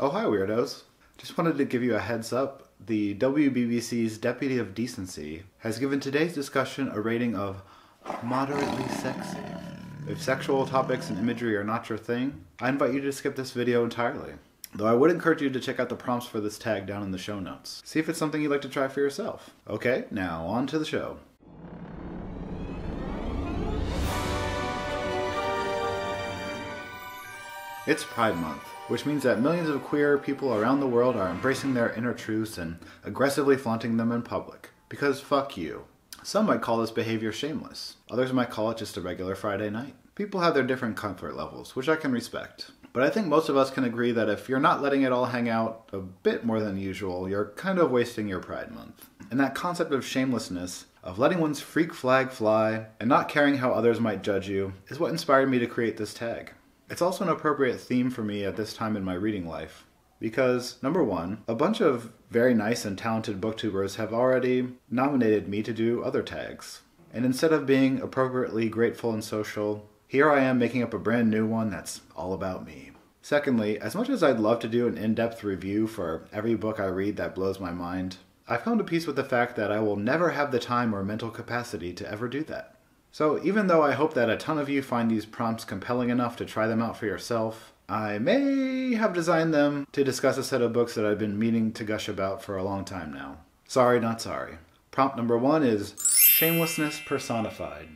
Oh, hi, weirdos. Just wanted to give you a heads up. The WBBC's Deputy of Decency has given today's discussion a rating of moderately sexy. If sexual topics and imagery are not your thing, I invite you to skip this video entirely. Though I would encourage you to check out the prompts for this tag down in the show notes. See if it's something you'd like to try for yourself. Okay, now on to the show. It's Pride Month, which means that millions of queer people around the world are embracing their inner truths and aggressively flaunting them in public. Because fuck you. Some might call this behavior shameless. Others might call it just a regular Friday night. People have their different comfort levels, which I can respect. But I think most of us can agree that if you're not letting it all hang out a bit more than usual, you're kind of wasting your Pride Month. And that concept of shamelessness, of letting one's freak flag fly, and not caring how others might judge you, is what inspired me to create this tag. It's also an appropriate theme for me at this time in my reading life. Because, number one, a bunch of very nice and talented booktubers have already nominated me to do other tags. And instead of being appropriately grateful and social, here I am making up a brand new one that's all about me. Secondly, as much as I'd love to do an in-depth review for every book I read that blows my mind, I've come to peace with the fact that I will never have the time or mental capacity to ever do that. So even though I hope that a ton of you find these prompts compelling enough to try them out for yourself, I may have designed them to discuss a set of books that I've been meaning to gush about for a long time now. Sorry, not sorry. Prompt number one is Shamelessness Personified.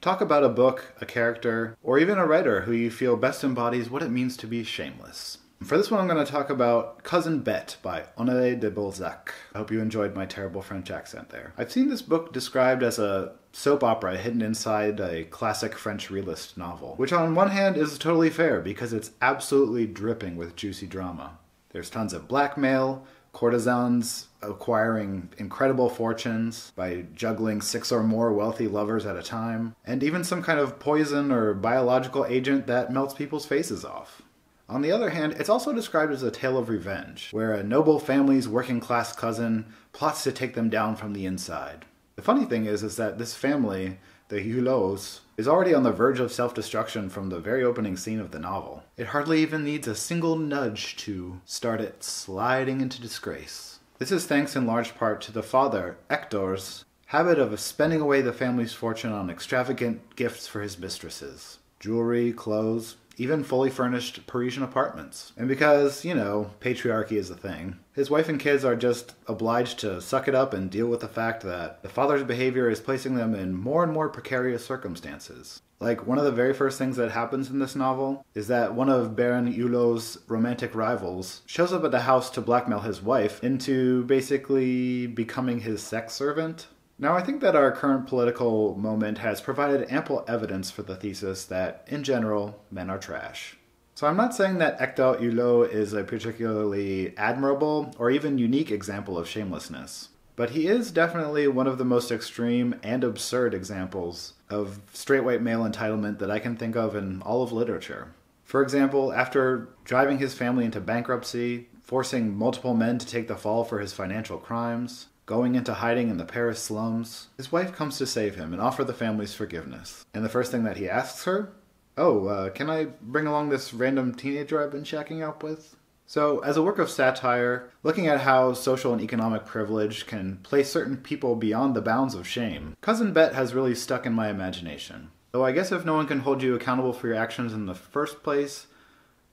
Talk about a book, a character, or even a writer who you feel best embodies what it means to be shameless. For this one, I'm going to talk about Cousin Bette by Honoré de Balzac. I hope you enjoyed my terrible French accent there. I've seen this book described as a soap opera hidden inside a classic French realist novel, which on one hand is totally fair because it's absolutely dripping with juicy drama. There's tons of blackmail, courtesans acquiring incredible fortunes by juggling 6 or more wealthy lovers at a time, and even some kind of poison or biological agent that melts people's faces off. On the other hand, it's also described as a tale of revenge, where a noble family's working-class cousin plots to take them down from the inside. The funny thing is that this family, the Hulots, is already on the verge of self-destruction from the very opening scene of the novel. It hardly even needs a single nudge to start it sliding into disgrace. This is thanks in large part to the father, Hector's, habit of spending away the family's fortune on extravagant gifts for his mistresses. Jewelry, clothes, even fully furnished Parisian apartments. And because, you know, patriarchy is a thing, his wife and kids are just obliged to suck it up and deal with the fact that the father's behavior is placing them in more and more precarious circumstances. Like, one of the very first things that happens in this novel is that one of Baron Hulot's romantic rivals shows up at the house to blackmail his wife into basically becoming his sex servant. Now, I think that our current political moment has provided ample evidence for the thesis that, in general, men are trash. So I'm not saying that Hector Hulot is a particularly admirable or even unique example of shamelessness, but he is definitely one of the most extreme and absurd examples of straight white male entitlement that I can think of in all of literature. For example, after driving his family into bankruptcy, forcing multiple men to take the fall for his financial crimes, going into hiding in the Paris slums, his wife comes to save him and offer the family's forgiveness. And the first thing that he asks her, can I bring along this random teenager I've been shacking up with? So, as a work of satire, looking at how social and economic privilege can place certain people beyond the bounds of shame, Cousin Bette has really stuck in my imagination. Though I guess if no one can hold you accountable for your actions in the first place,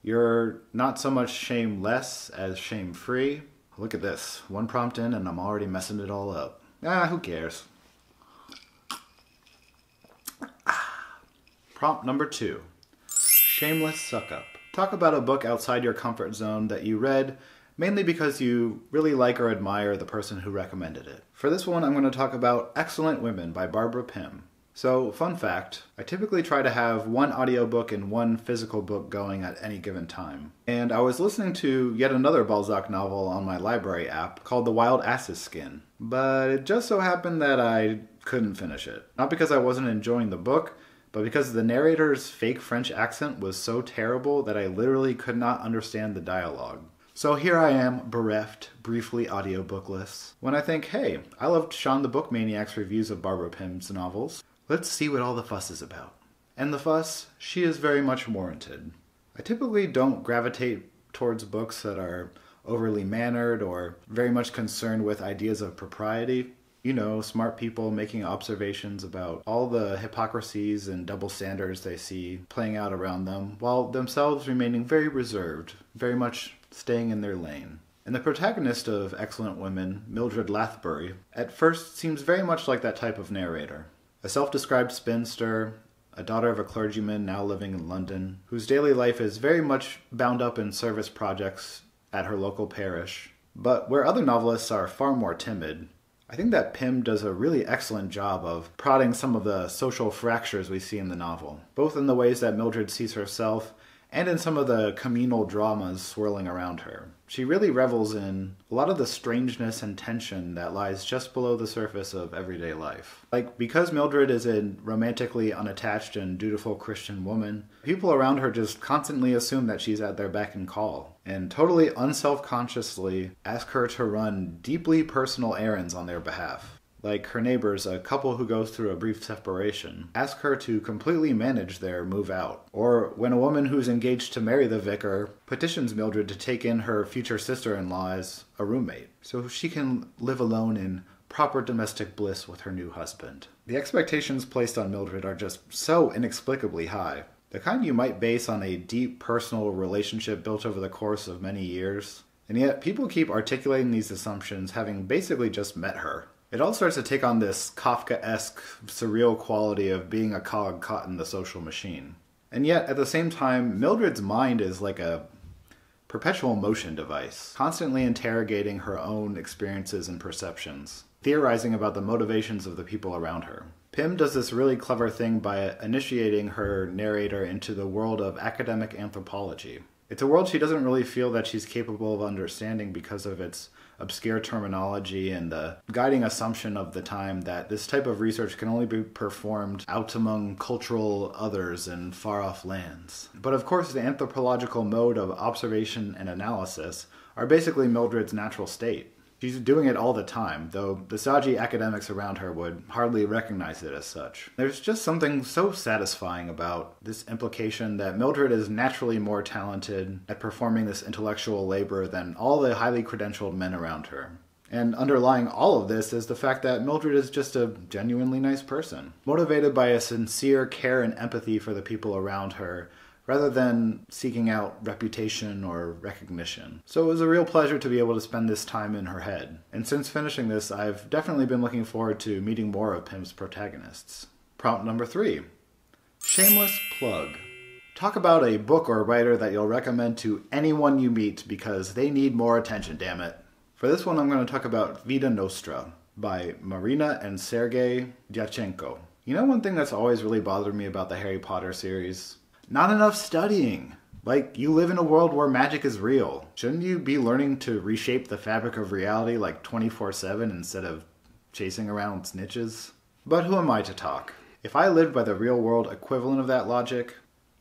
you're not so much shameless as shame-free. Look at this. One prompt in and I'm already messing it all up. Who cares? Prompt number 2. Shameless Suck Up. Talk about a book outside your comfort zone that you read mainly because you really like or admire the person who recommended it. For this one, I'm going to talk about Excellent Women by Barbara Pym. So, fun fact, I typically try to have one audiobook and one physical book going at any given time. And I was listening to yet another Balzac novel on my library app called The Wild Ass's Skin. But it just so happened that I couldn't finish it. Not because I wasn't enjoying the book, but because the narrator's fake French accent was so terrible that I literally could not understand the dialogue. So here I am, bereft, briefly audiobookless, when I think, hey, I loved Sean the Bookmaniac's reviews of Barbara Pym's novels. Let's see what all the fuss is about. And the fuss, she is very much warranted. I typically don't gravitate towards books that are overly mannered or very much concerned with ideas of propriety. You know, smart people making observations about all the hypocrisies and double standards they see playing out around them, while themselves remaining very reserved, very much staying in their lane. And the protagonist of Excellent Women, Mildred Lathbury, at first seems very much like that type of narrator. A self-described spinster, a daughter of a clergyman now living in London, whose daily life is very much bound up in service projects at her local parish. But where other novelists are far more timid, I think that Pym does a really excellent job of prodding some of the social fractures we see in the novel, both in the ways that Mildred sees herself and in some of the communal dramas swirling around her. She really revels in a lot of the strangeness and tension that lies just below the surface of everyday life. Like, because Mildred is a romantically unattached and dutiful Christian woman, people around her just constantly assume that she's at their beck and call, and totally unself-consciously ask her to run deeply personal errands on their behalf. Like her neighbors, a couple who goes through a brief separation, ask her to completely manage their move out. Or when a woman who's engaged to marry the vicar petitions Mildred to take in her future sister-in-law as a roommate, so she can live alone in proper domestic bliss with her new husband. The expectations placed on Mildred are just so inexplicably high. The kind you might base on a deep personal relationship built over the course of many years. And yet people keep articulating these assumptions having basically just met her. It all starts to take on this Kafka-esque, surreal quality of being a cog caught in the social machine. And yet, at the same time, Mildred's mind is like a perpetual motion device, constantly interrogating her own experiences and perceptions, theorizing about the motivations of the people around her. Pym does this really clever thing by initiating her narrator into the world of academic anthropology. It's a world she doesn't really feel that she's capable of understanding because of its obscure terminology and the guiding assumption of the time that this type of research can only be performed out among cultural others in far-off lands. But of course, the anthropological mode of observation and analysis are basically Mildred's natural state. She's doing it all the time, though the stodgy academics around her would hardly recognize it as such. There's just something so satisfying about this implication that Mildred is naturally more talented at performing this intellectual labor than all the highly credentialed men around her. And underlying all of this is the fact that Mildred is just a genuinely nice person, motivated by a sincere care and empathy for the people around her, rather than seeking out reputation or recognition. So it was a real pleasure to be able to spend this time in her head. And since finishing this, I've definitely been looking forward to meeting more of Pym's protagonists. Prompt number 3. Shameless Plug. Talk about a book or writer that you'll recommend to anyone you meet because they need more attention, damn it. For this one, I'm going to talk about Vida Nostra by Marina and Sergei Dyachenko. You know, one thing that's always really bothered me about the Harry Potter series? Not enough studying. Like, you live in a world where magic is real. Shouldn't you be learning to reshape the fabric of reality like 24/7 instead of chasing around snitches? But who am I to talk? If I lived by the real-world equivalent of that logic,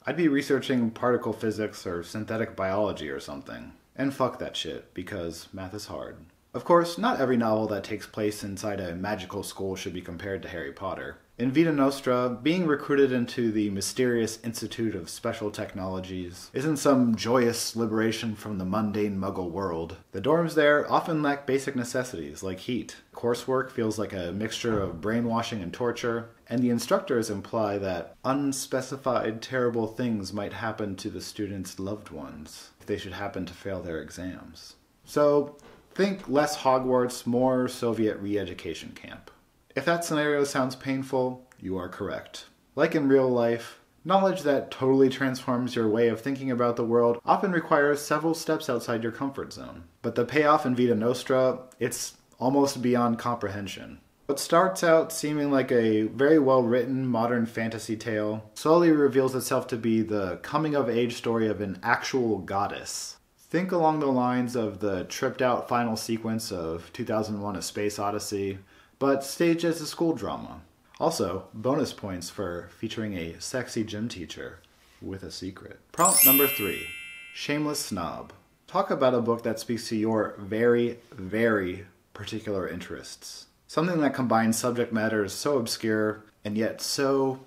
I'd be researching particle physics or synthetic biology or something. And fuck that shit, because math is hard. Of course, not every novel that takes place inside a magical school should be compared to Harry Potter. In Vida Nostra, being recruited into the mysterious Institute of Special Technologies isn't some joyous liberation from the mundane Muggle world. The dorms there often lack basic necessities like heat. Coursework feels like a mixture of brainwashing and torture, and the instructors imply that unspecified terrible things might happen to the students' loved ones if they should happen to fail their exams. So, think less Hogwarts, more Soviet re-education camp. If that scenario sounds painful, you are correct. Like in real life, knowledge that totally transforms your way of thinking about the world often requires several steps outside your comfort zone. But the payoff in Vida Nostra, it's almost beyond comprehension. What starts out seeming like a very well-written modern fantasy tale slowly reveals itself to be the coming-of-age story of an actual goddess. Think along the lines of the tripped-out final sequence of 2001: A Space Odyssey, but staged as a school drama. Also, bonus points for featuring a sexy gym teacher with a secret. Prompt number 3. Shameless Snob. Talk about a book that speaks to your very, very particular interests. Something that combines subject matters so obscure and yet so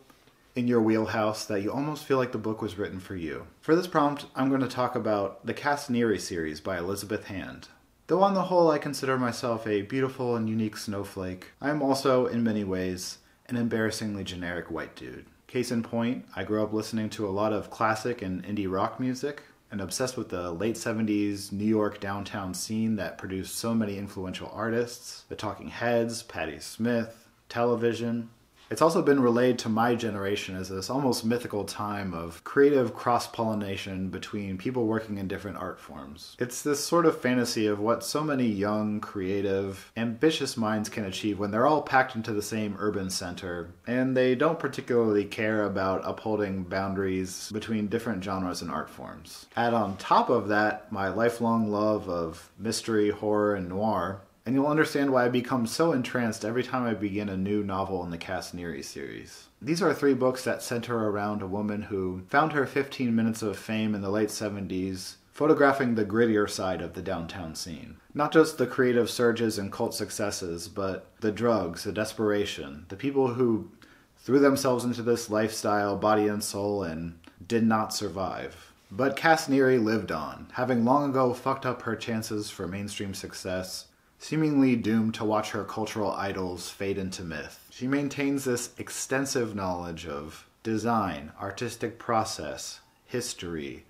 in your wheelhouse that you almost feel like the book was written for you. For this prompt, I'm going to talk about the Cass Neary series by Elizabeth Hand. Though on the whole I consider myself a beautiful and unique snowflake, I am also, in many ways, an embarrassingly generic white dude. Case in point, I grew up listening to a lot of classic and indie rock music, and obsessed with the late 70s New York downtown scene that produced so many influential artists, the Talking Heads, Patti Smith, Television. It's also been relayed to my generation as this almost mythical time of creative cross-pollination between people working in different art forms. It's this sort of fantasy of what so many young, creative, ambitious minds can achieve when they're all packed into the same urban center, and they don't particularly care about upholding boundaries between different genres and art forms. Add on top of that my lifelong love of mystery, horror, and noir, and you'll understand why I become so entranced every time I begin a new novel in the Cass Neary series. These are 3 books that center around a woman who found her 15 minutes of fame in the late 70s, photographing the grittier side of the downtown scene. Not just the creative surges and cult successes, but the drugs, the desperation, the people who threw themselves into this lifestyle, body and soul, and did not survive. But Cass Neary lived on, having long ago fucked up her chances for mainstream success, seemingly doomed to watch her cultural idols fade into myth. She maintains this extensive knowledge of design, artistic process, history,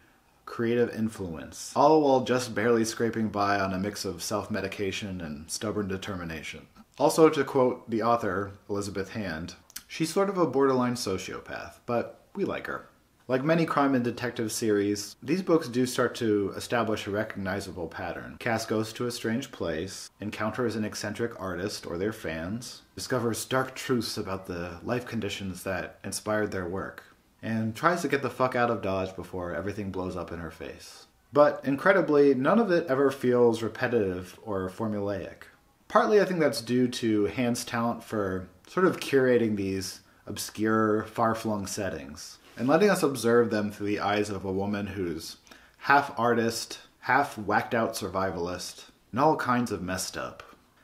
creative influence, all while just barely scraping by on a mix of self-medication and stubborn determination. Also, to quote the author, Elizabeth Hand, she's sort of a borderline sociopath, but we like her. Like many crime and detective series, these books do start to establish a recognizable pattern. Cass goes to a strange place, encounters an eccentric artist or their fans, discovers dark truths about the life conditions that inspired their work, and tries to get the fuck out of Dodge before everything blows up in her face. But incredibly, none of it ever feels repetitive or formulaic. Partly I think that's due to Hand's talent for sort of curating these obscure, far-flung settings, and letting us observe them through the eyes of a woman who's half artist, half whacked-out survivalist, and all kinds of messed up.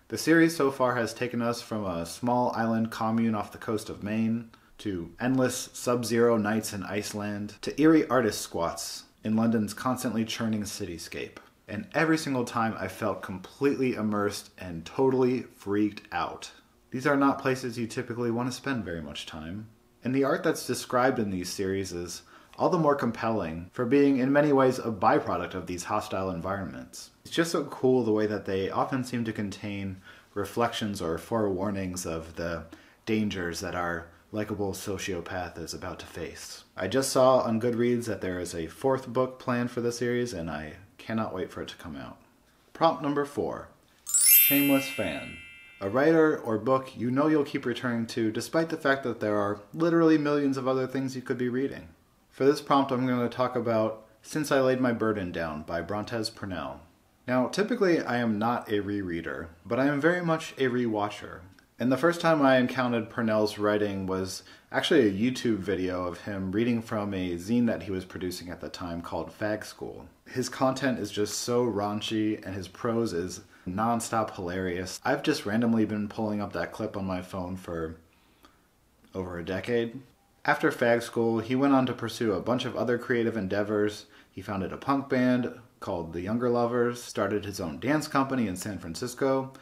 The series so far has taken us from a small island commune off the coast of Maine, to endless sub-zero nights in Iceland, to eerie artist squats in London's constantly churning cityscape. And every single time I felt completely immersed and totally freaked out. These are not places you typically want to spend very much time. And the art that's described in these series is all the more compelling for being in many ways a byproduct of these hostile environments. It's just so cool the way that they often seem to contain reflections or forewarnings of the dangers that our likable sociopath is about to face. I just saw on Goodreads that there is a 4th book planned for the series, and I cannot wait for it to come out. Prompt number 4. Shameless Fan. A writer or book you know you'll keep returning to despite the fact that there are literally millions of other things you could be reading. For this prompt I'm going to talk about Since I Laid My Burden Down by Brontez Purnell. Now typically I am not a rereader, but I am very much a rewatcher. And the first time I encountered Purnell's writing was actually a YouTube video of him reading from a zine that he was producing at the time called Fag School. His content is just so raunchy and his prose is non-stop hilarious. I've just randomly been pulling up that clip on my phone for over a decade. After Fag School, he went on to pursue a bunch of other creative endeavors. He founded a punk band called The Younger Lovers, started his own dance company in San Francisco,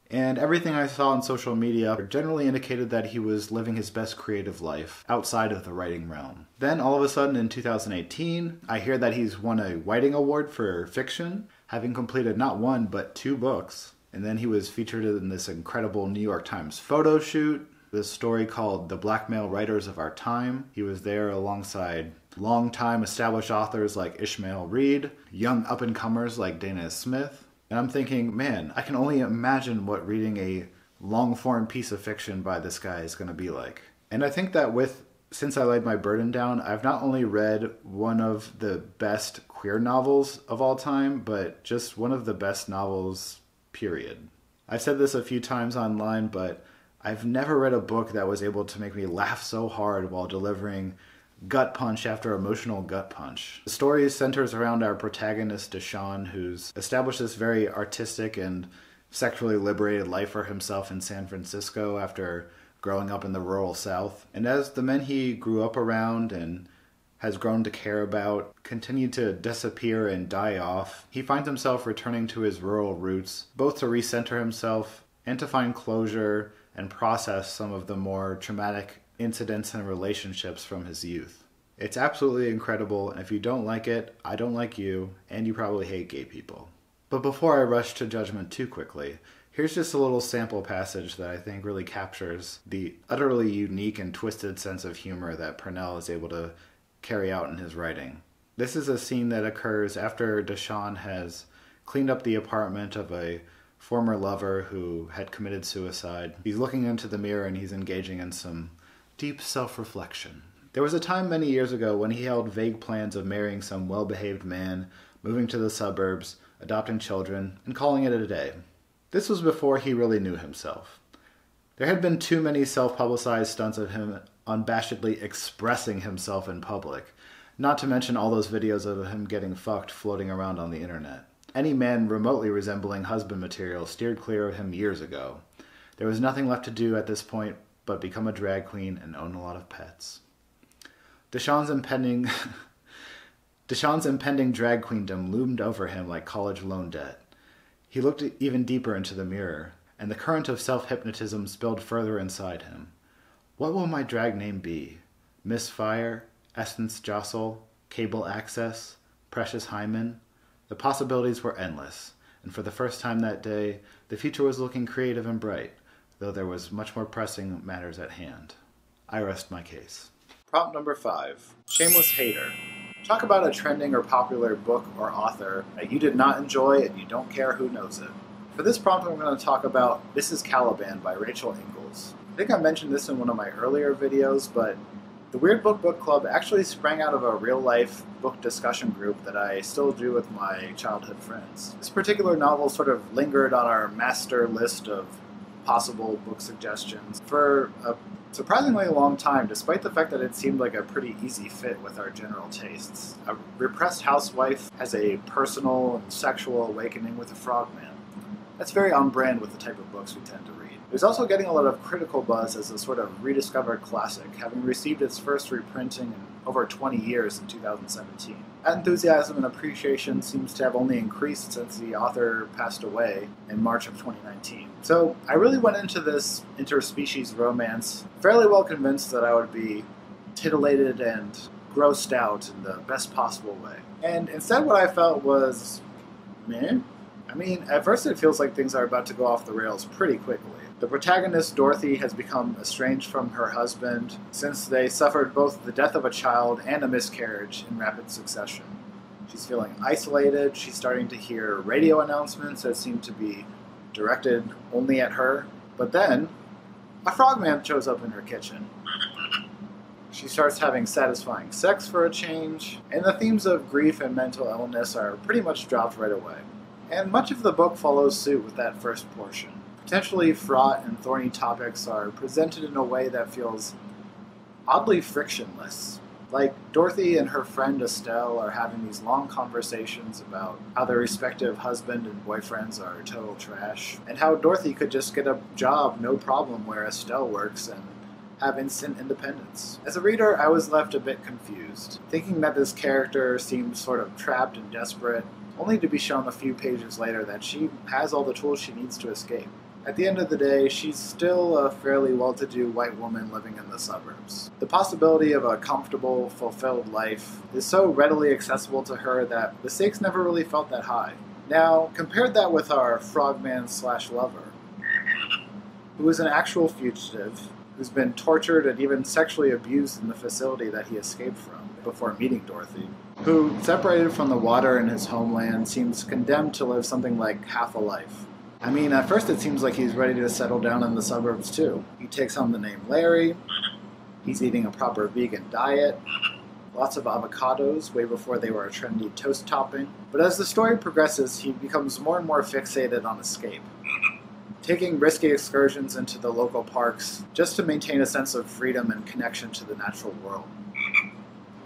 and everything I saw on social media generally indicated that he was living his best creative life outside of the writing realm. Then all of a sudden in 2018, I hear that he's won a Whiting Award for fiction, having completed not 1 but 2 books. And then he was featured in this incredible New York Times photo shoot, this story called The Black Male Writers of Our Time. He was there alongside long-time established authors like Ishmael Reed, young up-and-comers like Dana Smith. And I'm thinking, man, I can only imagine what reading a long-form piece of fiction by this guy is going to be like. And I think that with Since I Laid My Burden Down, I've not only read one of the best queer novels of all time, but just one of the best novels, period. I've said this a few times online, but I've never read a book that was able to make me laugh so hard while delivering gut punch after emotional gut punch. The story centers around our protagonist, Deshaun, who's established this very artistic and sexually liberated life for himself in San Francisco after growing up in the rural South. And as the men he grew up around and has grown to care about continue to disappear and die off, he finds himself returning to his rural roots, both to recenter himself and to find closure and process some of the more traumatic incidents and relationships from his youth. It's absolutely incredible, and if you don't like it, I don't like you, and you probably hate gay people. But before I rush to judgment too quickly, here's just a little sample passage that I think really captures the utterly unique and twisted sense of humor that Purnell is able to carry out in his writing. This is a scene that occurs after Deshawn has cleaned up the apartment of a former lover who had committed suicide. He's looking into the mirror and he's engaging in some deep self-reflection. There was a time many years ago when he held vague plans of marrying some well-behaved man, moving to the suburbs, adopting children, and calling it a day. This was before he really knew himself. There had been too many self-publicized stunts of him unabashedly expressing himself in public, not to mention all those videos of him getting fucked floating around on the internet. Any man remotely resembling husband material steered clear of him years ago. There was nothing left to do at this point but become a drag queen and own a lot of pets. Deshawn's impending drag queendom loomed over him like college loan debt. He looked even deeper into the mirror, and the current of self-hypnotism spilled further inside him. What will my drag name be? Miss Fire? Essence Jostle? Cable Access? Precious Hyman? The possibilities were endless, and for the first time that day, the future was looking creative and bright, though there was much more pressing matters at hand. I rest my case. Prompt number 5. Shameless Hater. Talk about a trending or popular book or author that you did not enjoy and you don't care who knows it. For this prompt, I'm going to talk about This is Caliban by Rachel Ingalls. I think I mentioned this in one of my earlier videos, but the Weird Book Club actually sprang out of a real-life book discussion group that I still do with my childhood friends. This particular novel sort of lingered on our master list of possible book suggestions for a surprisingly long time, despite the fact that it seemed like a pretty easy fit with our general tastes. A repressed housewife has a personal and sexual awakening with a frogman. That's very on brand with the type of books we tend to read. It was also getting a lot of critical buzz as a sort of rediscovered classic, having received its first reprinting in over 20 years in 2017. That enthusiasm and appreciation seems to have only increased since the author passed away in March of 2019. So I really went into this interspecies romance fairly well convinced that I would be titillated and grossed out in the best possible way. And instead what I felt was, meh? I mean, at first it feels like things are about to go off the rails pretty quickly. The protagonist, Dorothy, has become estranged from her husband since they suffered both the death of a child and a miscarriage in rapid succession. She's feeling isolated, she's starting to hear radio announcements that seem to be directed only at her, but then a frogman shows up in her kitchen. She starts having satisfying sex for a change, and the themes of grief and mental illness are pretty much dropped right away. And much of the book follows suit with that first portion. Potentially fraught and thorny topics are presented in a way that feels oddly frictionless. Like Dorothy and her friend Estelle are having these long conversations about how their respective husband and boyfriends are total trash, and how Dorothy could just get a job no problem where Estelle works and have instant independence. As a reader, I was left a bit confused, thinking that this character seemed sort of trapped and desperate, only to be shown a few pages later that she has all the tools she needs to escape. At the end of the day, she's still a fairly well-to-do white woman living in the suburbs. The possibility of a comfortable, fulfilled life is so readily accessible to her that the stakes never really felt that high. Now, compare that with our frogman/lover, who is an actual fugitive, who's been tortured and even sexually abused in the facility that he escaped from before meeting Dorothy, who, separated from the water in his homeland, seems condemned to live something like half a life. I mean, at first it seems like he's ready to settle down in the suburbs too. He takes home the name Larry, he's eating a proper vegan diet, lots of avocados way before they were a trendy toast topping. But as the story progresses, he becomes more and more fixated on escape, taking risky excursions into the local parks just to maintain a sense of freedom and connection to the natural world.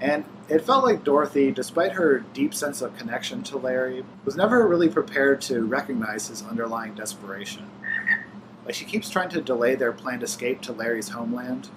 And it felt like Dorothy, despite her deep sense of connection to Larry, was never really prepared to recognize his underlying desperation. Like, she keeps trying to delay their planned escape to Larry's homeland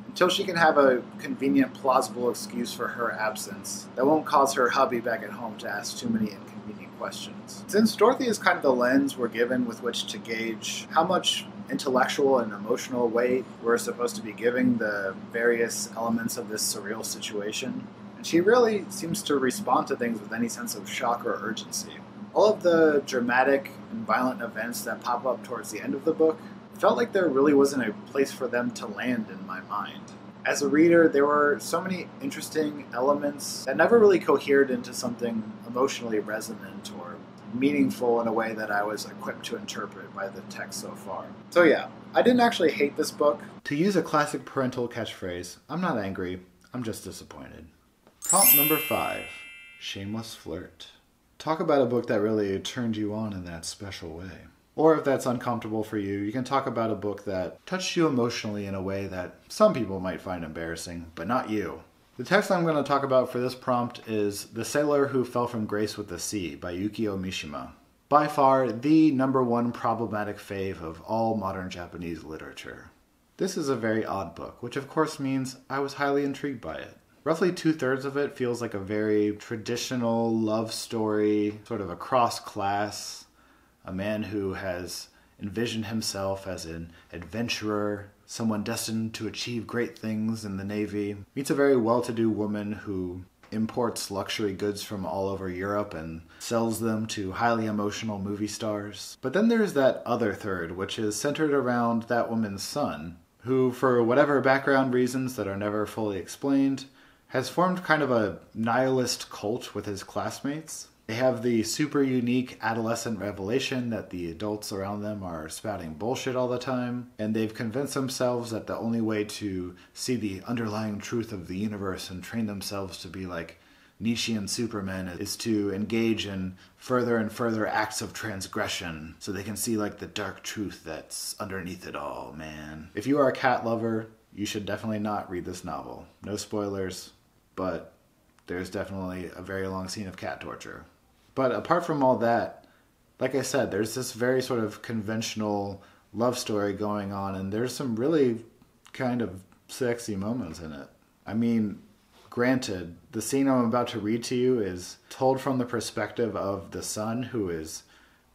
until she can have a convenient, plausible excuse for her absence that won't cause her hubby back at home to ask too many inconvenient questions. Since Dorothy is kind of the lens we're given with which to gauge how much intellectual and emotional weight we're supposed to be giving the various elements of this surreal situation, and she really seems to respond to things with any sense of shock or urgency. All of the dramatic and violent events that pop up towards the end of the book felt like there really wasn't a place for them to land in my mind. As a reader, there were so many interesting elements that never really cohered into something emotionally resonant or meaningful in a way that I was equipped to interpret by the text so far. So yeah, I didn't actually hate this book. To use a classic parental catchphrase, I'm not angry, I'm just disappointed. Prompt number 5, Shameless Flirt. Talk about a book that really turned you on in that special way. Or if that's uncomfortable for you, you can talk about a book that touched you emotionally in a way that some people might find embarrassing, but not you. The text I'm going to talk about for this prompt is The Sailor Who Fell from Grace with the Sea by Yukio Mishima. By far, the #1 problematic fave of all modern Japanese literature. This is a very odd book, which of course means I was highly intrigued by it. Roughly 2/3 of it feels like a very traditional love story, sort of across class. A man who has envisioned himself as an adventurer, someone destined to achieve great things in the Navy, meets a very well-to-do woman who imports luxury goods from all over Europe and sells them to highly emotional movie stars. But then there's that other third, which is centered around that woman's son, who, for whatever background reasons that are never fully explained, has formed kind of a nihilist cult with his classmates. They have the super unique adolescent revelation that the adults around them are spouting bullshit all the time, and they've convinced themselves that the only way to see the underlying truth of the universe and train themselves to be like Nietzschean Superman is to engage in further and further acts of transgression so they can see like the dark truth that's underneath it all, man. If you are a cat lover, you should definitely not read this novel. No spoilers, but there's definitely a very long scene of cat torture. But apart from all that, like I said, there's this very sort of conventional love story going on, and there's some really kind of sexy moments in it. I mean, granted, the scene I'm about to read to you is told from the perspective of the son who is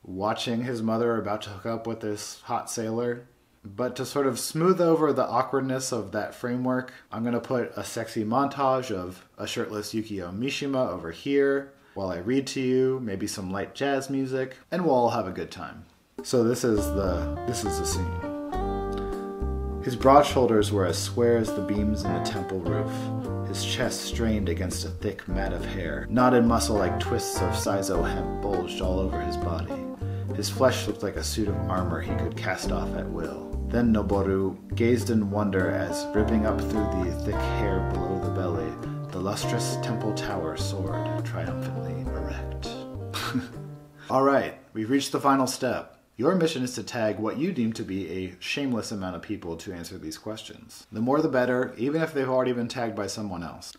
watching his mother about to hook up with this hot sailor. But to sort of smooth over the awkwardness of that framework, I'm going to put a sexy montage of a shirtless Yukio Mishima over here while I read to you, maybe some light jazz music, and we'll all have a good time. So this is the scene. His broad shoulders were as square as the beams in the temple roof. His chest strained against a thick mat of hair. Knotted muscle like twists of seizo hemp bulged all over his body. His flesh looked like a suit of armor he could cast off at will. Then Noboru gazed in wonder as, ripping up through the thick hair below the belly, the lustrous temple tower soared, triumphantly erect. Alright, we've reached the final step. Your mission is to tag what you deem to be a shameless amount of people to answer these questions. The more the better, even if they've already been tagged by someone else.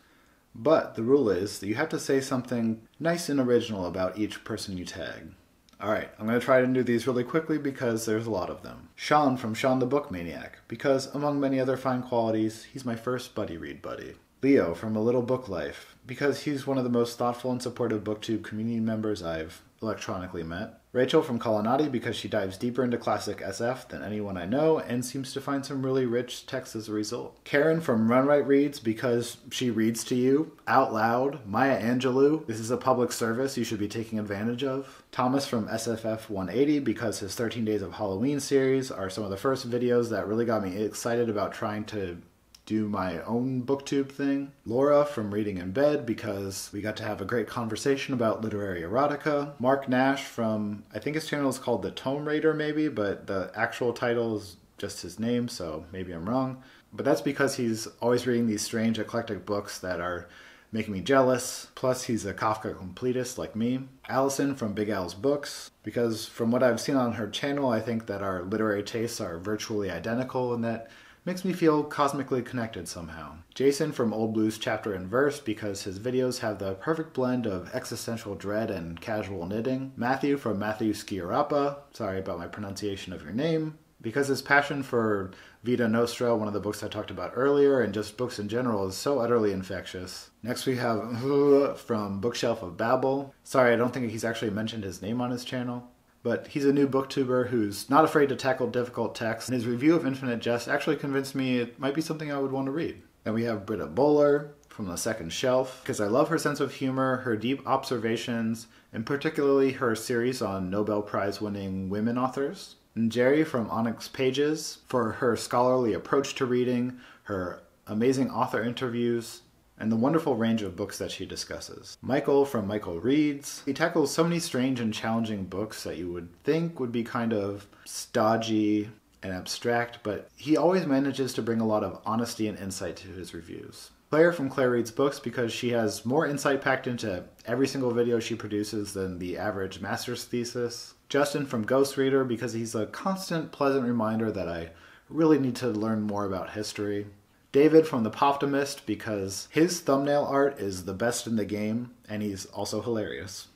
But the rule is that you have to say something nice and original about each person you tag. Alright, I'm going to try to do these really quickly because there's a lot of them. Sean from Sean the Book Maniac, because among many other fine qualities, he's my first buddy read buddy. Leo from A Little Book Life, because he's one of the most thoughtful and supportive BookTube community members I've electronically met. Rachel from Colonnati, because she dives deeper into classic SF than anyone I know and seems to find some really rich text as a result. Karen from Run Right Reads, because she reads to you out loud. Maya Angelou, this is a public service you should be taking advantage of. Thomas from SFF 180, because his 13 Days of Halloween series are some of the first videos that really got me excited about trying to do my own booktube thing. Laura from Reading in Bed, because we got to have a great conversation about literary erotica. Mark Nash from, I think his channel is called The Tome Raider maybe, but the actual title is just his name, so maybe I'm wrong. But that's because he's always reading these strange eclectic books that are making me jealous. Plus he's a Kafka completist like me. Allison from Big Al's Books, because from what I've seen on her channel, I think that our literary tastes are virtually identical and that makes me feel cosmically connected somehow. Jason from Old Blues Chapter and Verse, because his videos have the perfect blend of existential dread and casual knitting. Matthew from Matthew Skiarapa, sorry about my pronunciation of your name, because his passion for Vita Nostra, one of the books I talked about earlier, and just books in general is so utterly infectious. Next we have from Bookshelf of Babel. Sorry, I don't think he's actually mentioned his name on his channel, but he's a new booktuber who's not afraid to tackle difficult texts, and his review of Infinite Jest actually convinced me it might be something I would want to read. Then we have Britta Bowler from The Second Shelf, because I love her sense of humor, her deep observations, and particularly her series on Nobel Prize winning women authors. And Jerry from Onyx Pages for her scholarly approach to reading, her amazing author interviews, and the wonderful range of books that she discusses. Michael from Michael Reads. He tackles so many strange and challenging books that you would think would be kind of stodgy and abstract, but he always manages to bring a lot of honesty and insight to his reviews. Claire from Claire Reads Books, because she has more insight packed into every single video she produces than the average master's thesis. Justin from Ghost Reader, because he's a constant pleasant reminder that I really need to learn more about history. David from The Poptimist, because his thumbnail art is the best in the game, and he's also hilarious.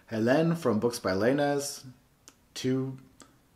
Helene from Books by Lenez, two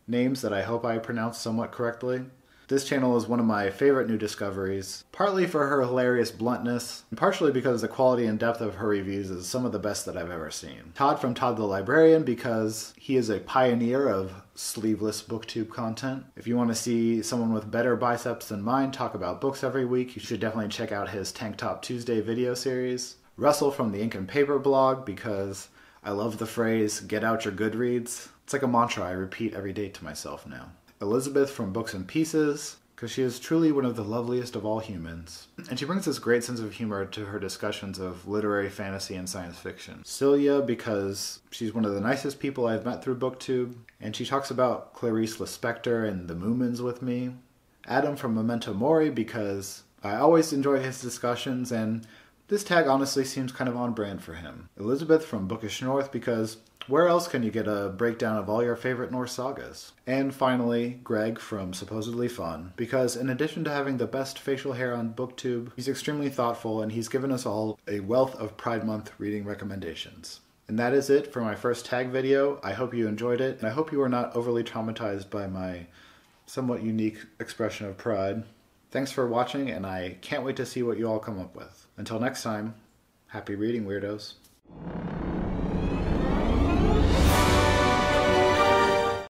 names that I hope I pronounced somewhat correctly. This channel is one of my favorite new discoveries, partly for her hilarious bluntness, and partially because the quality and depth of her reviews is some of the best that I've ever seen. Todd from Todd the Librarian, because he is a pioneer of sleeveless booktube content. If you want to see someone with better biceps than mine talk about books every week, you should definitely check out his Tank Top Tuesday video series. Russell from the Ink and Paper blog, because I love the phrase, get out your Goodreads. It's like a mantra I repeat every day to myself now. Elizabeth from Books and Pieces, because she is truly one of the loveliest of all humans. And she brings this great sense of humor to her discussions of literary fantasy and science fiction. Celia, because she's one of the nicest people I've met through BookTube, and she talks about Clarice Lispector and the Moomins with me. Adam from Memento Mori, because I always enjoy his discussions, and this tag honestly seems kind of on brand for him. Elizabeth from Bookish North, because where else can you get a breakdown of all your favorite Norse sagas? And finally, Greg from Supposedly Fun, because in addition to having the best facial hair on BookTube, he's extremely thoughtful and he's given us all a wealth of Pride Month reading recommendations. And that is it for my first tag video. I hope you enjoyed it, and I hope you are not overly traumatized by my somewhat unique expression of pride. Thanks for watching, and I can't wait to see what you all come up with. Until next time, happy reading, weirdos.